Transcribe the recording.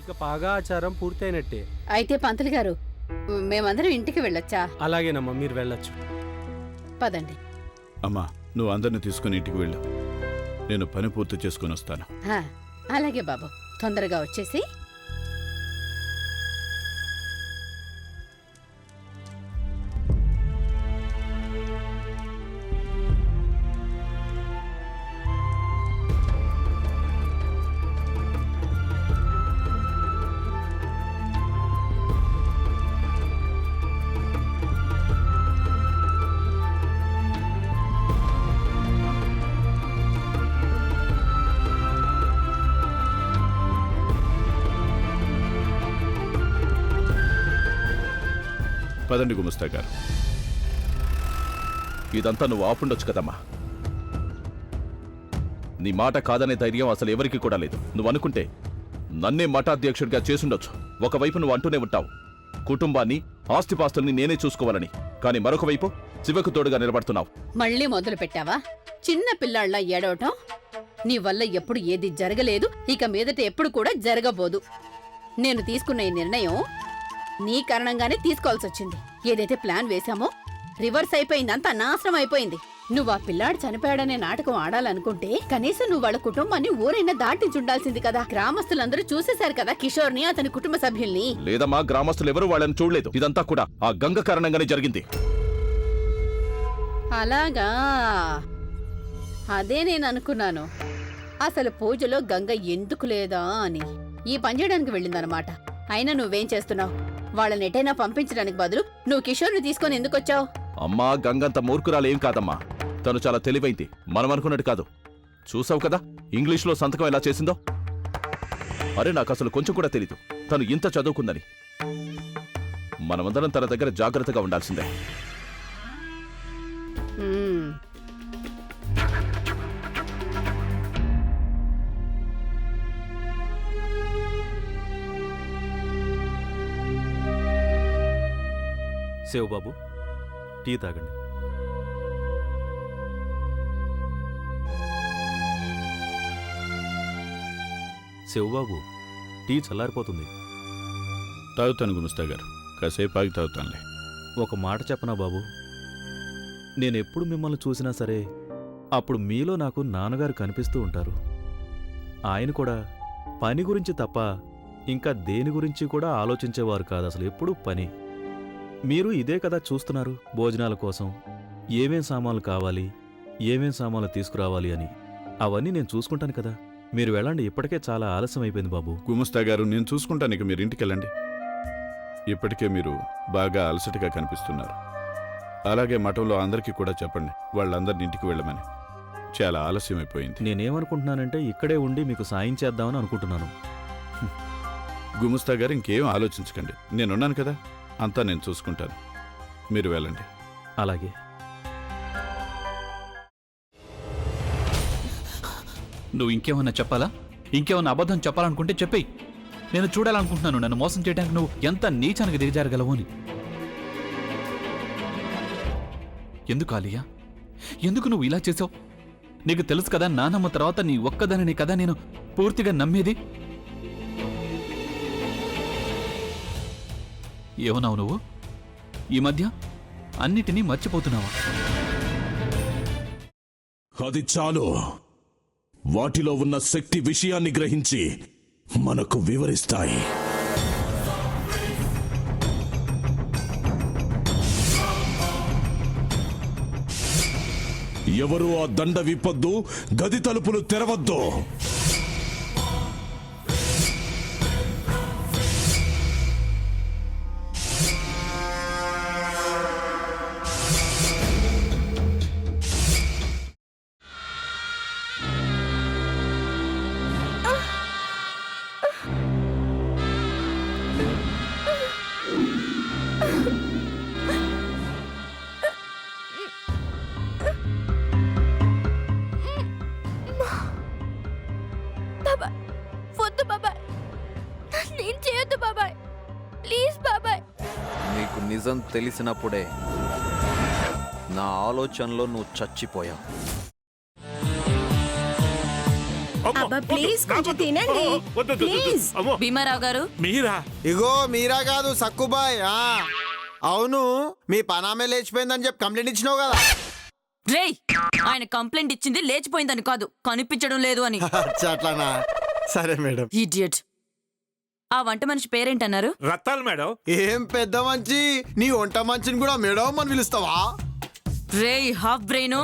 ఇక పాగా ఆచారం పూర్తయినట్టే. అయితే పంతులు గారు మేమందరం ఇంటికి వెళ్ళొచ్చా? అలాగేనమ్మా, మీరు వెళ్ళొచ్చు. పదండి. అమ్మా, నువ్వు అందరిని తీసుకుని ఇంటికి వెళ్ళు. నేను పని పూర్తి చేసుకుని వస్తాను. అలాగే బాబు, తొందరగా వచ్చేసి. పదండి గుమస్తా గారు. ఇదంతా నువ్వు ఆపుండొచ్చు కదమ్మా. నీ మాట కాదనే ధైర్యం అసలు ఎవరికి కూడా లేదు. నువ్వు అనుకుంటే నన్నే మఠాధ్యక్షుడిగా చేసుండొచ్చు. ఒకవైపు నువ్వు అంటూనే ఉంటావు కుటుంబాన్ని, ఆస్తిపాస్తుల్ని నేనే చూసుకోవాలని. కానీ మరొక వైపు శివకు తోడుగా నిలబడుతున్నావు. మళ్ళీ మొదలు పెట్టావా చిన్న పిల్లాళ్ళ ఏడవటం? నీ వల్ల ఎప్పుడు ఏది జరగలేదు, ఇక మీదట ఎప్పుడు కూడా జరగబోదు. నేను తీసుకున్న ఈ నిర్ణయం నీ కారణంగానే తీసుకోవాల్సి వచ్చింది. ఏదైతే ప్లాన్ వేశామో రివర్స్ అయిపోయింది, అంతా నాశనం అయిపోయింది. నువ్వు ఆ పిల్లాడు చనిపోయాడనే నాటకం ఆడాలనుకుంటే కనీసం నువ్వు వాళ్ళ కుటుంబాన్ని ఊరైనా దాటించుండాల్సింది కదా. గ్రామస్తులందరూ చూసేశారు కదా కిషోర్ని, అతని కుటుంబ సభ్యుల్ని. లేదమ్మా, గ్రామస్తులు ఎవరు వాళ్ళని చూడలేదు. ఇదంతా కూడా ఆ గంగ కారణంగానే జరిగింది. అలాగా, అదే నేను అనుకున్నాను. అసలు పూజలో గంగ ఎందుకు లేదా అని ఈ పని చేయడానికి వెళ్ళిందనమాట. అయినా నువ్వేం చేస్తున్నావు? వాళ్ళని ఎటైనా పంపించడానికి బదులు నువ్వు కిషోర్ని తీసుకొని ఎందుకొచ్చావు? అమ్మా, గంగంత మూర్ఖురాలు ఏం కాదమ్మా. తను చాలా తెలివైంది, మనం అనుకున్నట్టు కాదు. చూసావు కదా ఇంగ్లీష్లో సంతకం ఎలా చేసిందో. అరే, నాకు అసలు కొంచెం కూడా తెలీదు తను ఇంత చదువుకుందని. మనమందరం తన దగ్గర జాగ్రత్తగా ఉండాల్సిందే. శివబాబు, టీ తాగండి. శివబాబు, టీ చల్లారిపోతుంది. తాగుతాను గుమస్తా గారు, కాసేపు ఆగి తాగుతానులే. ఒక మాట చెప్పనా బాబు, నేనెప్పుడు మిమ్మల్ని చూసినా సరే అప్పుడు మీలో నాకు నాన్నగారు కనిపిస్తూ ఉంటారు. ఆయన కూడా పని గురించి తప్ప ఇంకా దేని గురించి కూడా ఆలోచించేవారు కాదు. అసలు ఎప్పుడూ పని. మీరు ఇదే కదా చూస్తున్నారు, భోజనాల కోసం ఏమేం సామాన్లు కావాలి, ఏమేం సామాన్లు తీసుకురావాలి అని. అవన్నీ నేను చూసుకుంటాను కదా. మీరు వెళ్ళండి, ఇప్పటికే చాలా ఆలస్యం అయిపోయింది బాబు. గుమస్తా గారు, నేను చూసుకుంటాను. ఇక మీరు ఇంటికి వెళ్ళండి. ఇప్పటికే మీరు బాగా అలసటగా కనిపిస్తున్నారు. అలాగే మఠంలో అందరికీ కూడా చెప్పండి, వాళ్ళందరిని ఇంటికి వెళ్ళమని. చాలా ఆలస్యం అయిపోయింది. నేనేమనుకుంటున్నానంటే ఇక్కడే ఉండి మీకు సాయం చేద్దామని అనుకుంటున్నాను. గుమస్తా గారు, ఇంకేం ఆలోచించకండి. నేనున్నాను కదా, అంతా నేను చూసుకుంటాను. మీరు వెళ్ళండి. అలాగే. నువ్వు ఇంకేమన్నా చెప్పాలా? ఇంకేమన్నా అబద్ధం చెప్పాలనుకుంటే చెప్పేయి. నేను చూడాలనుకుంటున్నాను నన్ను మోసం చేయడానికి నువ్వు ఎంత నీచానికి దిగజారగలవు అని. ఎందుకు ఆలియా, ఎందుకు నువ్వు ఇలా చేసావు? నీకు తెలుసు కదా నానమ్మ తర్వాత నీ ఒక్కదానిని కదా నేను పూర్తిగా నమ్మేది. ఏమన్నావు నువ్వు? ఈ మధ్య అన్నిటినీ మర్చిపోతున్నావా? అది చాలు. వాటిలో ఉన్న శక్తి విషయాన్ని గ్రహించి మనకు వివరిస్తాయి. ఎవరు ఆ దండ విప్పొద్దు, గది తలుపులు తెరవద్దు. నిజం తెలిసినప్పుడే నా ఆలోచనలో నువ్వు చచ్చిపోయావు. అబ్బా ప్లీజ్ కొంచెం తినండి ప్లీజ్. భీమారావు గారు మీరా? ఇగో మీరా కాదు సక్కుబాయ్. అవును, మీ పనామే లేచిపోయిందని చెప్పి కంప్లైంట్ ఇచ్చినావు కదా. రేయ్, ఆయన కంప్లైంట్ ఇచ్చింది లేచిపోయిందని కాదు, కనిపించడం లేదు అని. అచ్చా, అట్లానా? సరే మేడం. ఇడియట్. ఆ వంట మనిషి పేరేంటన్నారు? రత్తాలు మేడం. ఏం పెద్ద మంచి, నీ వంట మంచిని కూడా మేడం అని పిలుస్తావా? రేయ్ హాఫ్ బ్రెయిన్,